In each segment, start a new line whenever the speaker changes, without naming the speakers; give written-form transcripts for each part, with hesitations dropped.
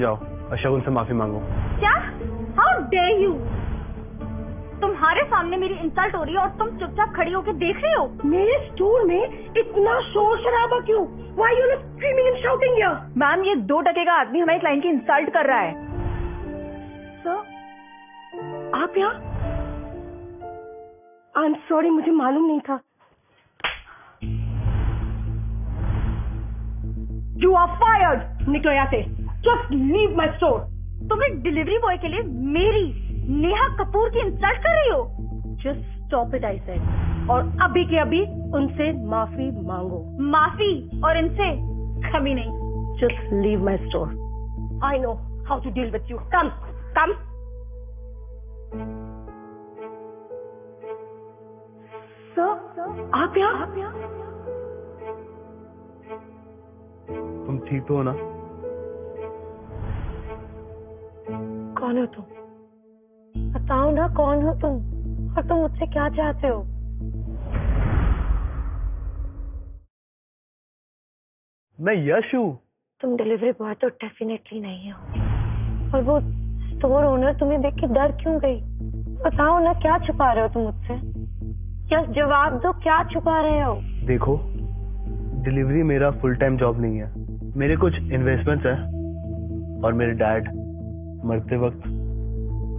जाओ और शगुन से माफी मांगो।
क्या? How dare you! तुम्हारे सामने मेरी इंसल्ट हो रही है और तुम चुपचाप खड़ी होकर देख रही हो।
मेरे स्टोर में इतना शोर शराबा क्यों? Why you not screaming and shouting here?
Ma'am, ये 2 टके का आदमी हमारी क्लाइंट की इंसल्ट कर रहा है।
सर, आप यहाँ? आई एम सॉरी, मुझे मालूम नहीं था।
You are fired!
निकलो यहाँ से। Just leave my store.
तुम एक डिलीवरी बॉय के लिए मेरी नेहा कपूर की इंसल्ट कर रही हो।
Just stop it, I said. और अभी के अभी उनसे माफी मांगो।
माफी और इनसे कभी नहीं।
Just leave my store. I know how to deal with you. Come, come. Sir, आप यहाँ?
तुम ठीक तो हो ना?
कौन हो तुम? बताओ ना, कौन हो तुम और तुम मुझसे क्या चाहते हो?
मैं यश हूँ।
तुम डिलीवरी बॉय तो डेफिनेटली नहीं हो। और वो स्टोर ओनर तुम्हें देख के डर क्यों गई? बताओ ना, क्या छुपा रहे हो तुम मुझसे? यस, जवाब दो, क्या छुपा रहे हो?
देखो, डिलीवरी मेरा फुल टाइम जॉब नहीं है। मेरे कुछ इन्वेस्टमेंट्स हैं और मेरे डैड मरते वक्त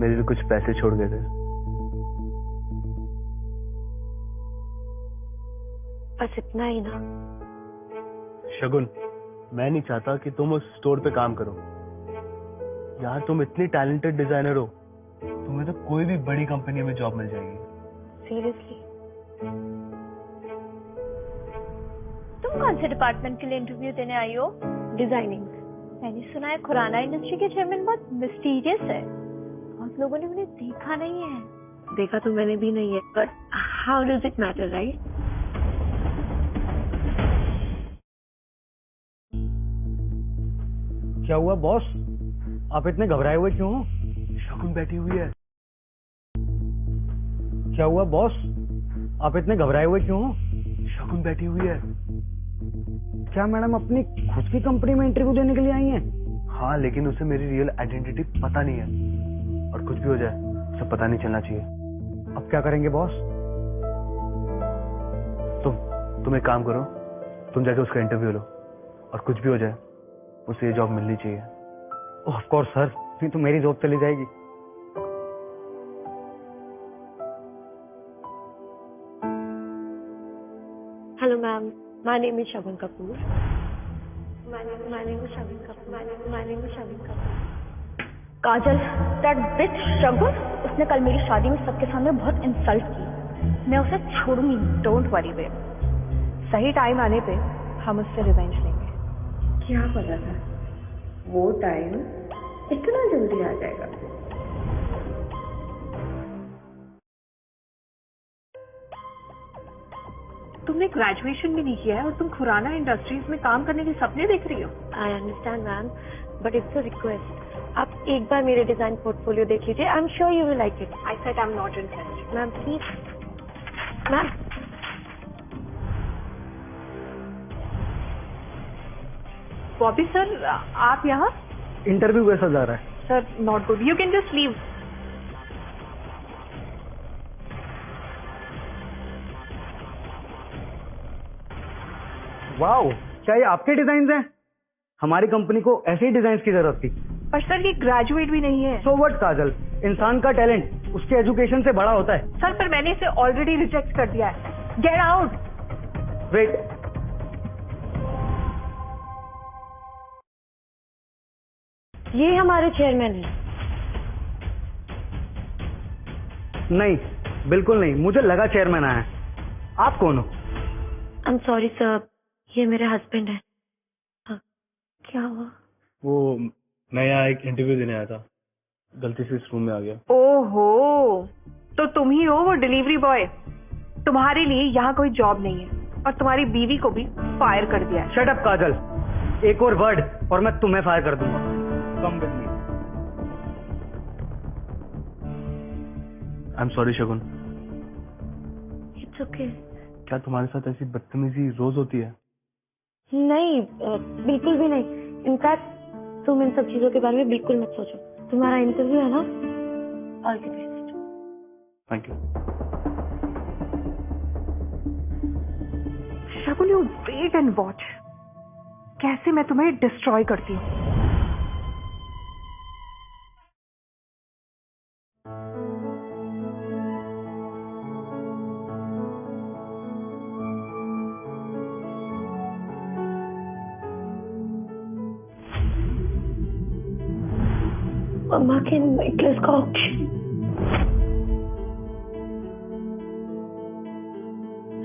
मेरे लिए कुछ पैसे छोड़ गए थे।
बस इतना ही ना?
शगुन, मैं नहीं चाहता कि तुम उस स्टोर पे काम करो। यार, तुम इतनी टैलेंटेड डिजाइनर हो, तुम्हें तो कोई भी बड़ी कंपनी में जॉब मिल जाएगी।
सीरियसली?
तुम कौन से डिपार्टमेंट के लिए इंटरव्यू देने आई हो?
डिजाइनिंग।
मैंने सुना है खुराना इंडस्ट्री के चेयरमैन बहुत मिस्टीरियस है। बहुत लोगों ने उन्हें देखा नहीं है।
देखा तो मैंने भी नहीं है, but how does it matter, right?
क्या हुआ बॉस? आप इतने घबराए हुए क्यों हो?
शगुन बैठी हुई है।
क्या हुआ बॉस? आप इतने घबराए हुए क्यों हो?
शगुन बैठी हुई है।
क्या मैडम अपनी खुद की कंपनी में इंटरव्यू देने के लिए आई हैं?
हाँ, लेकिन उसे मेरी रियल आइडेंटिटी पता नहीं है और कुछ भी हो जाए उसे पता नहीं चलना चाहिए।
अब क्या करेंगे बॉस?
तुम एक काम करो, तुम जाके उसका इंटरव्यू लो और कुछ भी हो जाए उसे ये जॉब मिलनी चाहिए।
ऑफ कोर्स सर, नहीं तो मेरी जॉब चली जाएगी।
Hello ma'am, my name is Shagun Kapoor. My name is Shagun Kapoor. My name is Shagun Kapoor.
Kajal, that bitch शगुन, उसने कल मेरी शादी में सबके सामने बहुत इंसल्ट की। मैं उसे छोड़ूंगी, डोंट वरी बेब। सही टाइम आने पे हम उससे रिवेंज लेंगे।
क्या पता था वो टाइम इतना जल्दी आ जाएगा?
तुमने ग्रेजुएशन भी नहीं किया है और तुम खुराना इंडस्ट्रीज में काम करने के सपने देख रही हो।
I understand ma'am, but it's a request. आप एक बार मेरे डिजाइन पोर्टफोलियो देख लीजिए। I am sure you will like it.
I said I am not interested.
Ma'am please. Ma'am
Bobby sir, आप यहाँ?
इंटरव्यू कैसा जा रहा है?
Sir, not good. You can just leave.
Wow, क्या ये आपके डिजाइन हैं? हमारी कंपनी को ऐसे ही डिजाइन की जरूरत थी।
पर सर, ये ग्रेजुएट भी नहीं है।
सो व्हाट काजल, इंसान का टैलेंट उसके एजुकेशन से बड़ा होता है।
सर, पर मैंने इसे ऑलरेडी रिजेक्ट कर दिया है। Get out.
वेट,
ये हमारे चेयरमैन हैं।
नहीं, बिल्कुल नहीं, मुझे लगा चेयरमैन आया है। आप कौन हो?
आई एम सॉरी सर, ये मेरे हस्बैंड है। हाँ, क्या हुआ?
वो मैं यहाँ एक इंटरव्यू देने आया था, गलती से इस रूम में आ गया।
ओहो, तो तुम ही हो वो डिलीवरी बॉय। तुम्हारे लिए यहाँ कोई जॉब नहीं है और तुम्हारी बीवी को भी फायर कर दिया है।
शट अप काजल, एक और वर्ड और मैं तुम्हें फायर कर दूंगा। Come with me.
I am sorry Shagun.
It's okay.
क्या तुम्हारे साथ ऐसी बदतमीजी रोज होती है?
नहीं, बिल्कुल भी नहीं। इनफैक्ट तुम इन सब चीजों के बारे में बिल्कुल मत सोचो। तुम्हारा इंटरव्यू है ना, all the best.
Thank you.
Shagun, you wait and watch कैसे मैं तुम्हें डिस्ट्रॉय करती हूँ।
मम्मा के नेकलेस का ऑप्शन।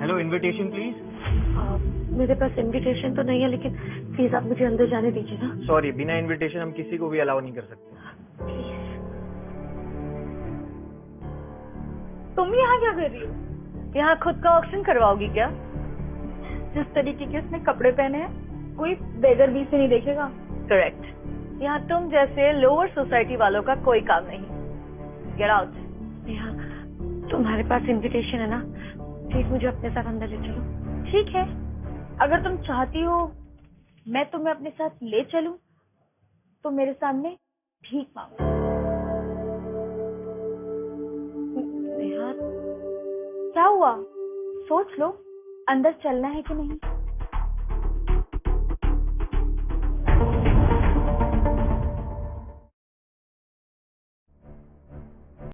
Hello, invitation please.
मेरे पास इनविटेशन तो नहीं है, लेकिन प्लीज आप मुझे अंदर जाने दीजिए ना।
सॉरी, बिना इनविटेशन हम किसी को भी अलाउ नहीं कर सकते।
तुम यहाँ क्या कर रही हो? यहाँ खुद का ऑक्शन करवाओगी क्या? जिस तरीके के उसने कपड़े पहने हैं कोई बेगर भी से नहीं देखेगा। करेक्ट। यहाँ तुम जैसे लोअर सोसाइटी वालों का कोई काम नहीं। Get out.
नेहा, तुम्हारे पास इनविटेशन है ना, प्लीज मुझे अपने साथ अंदर ले चलो।
ठीक है, अगर तुम चाहती हो मैं तुम्हें अपने साथ ले चलूं तो मेरे सामने भीख मांगो।
नेहा,
क्या हुआ? सोच लो, अंदर चलना है कि नहीं?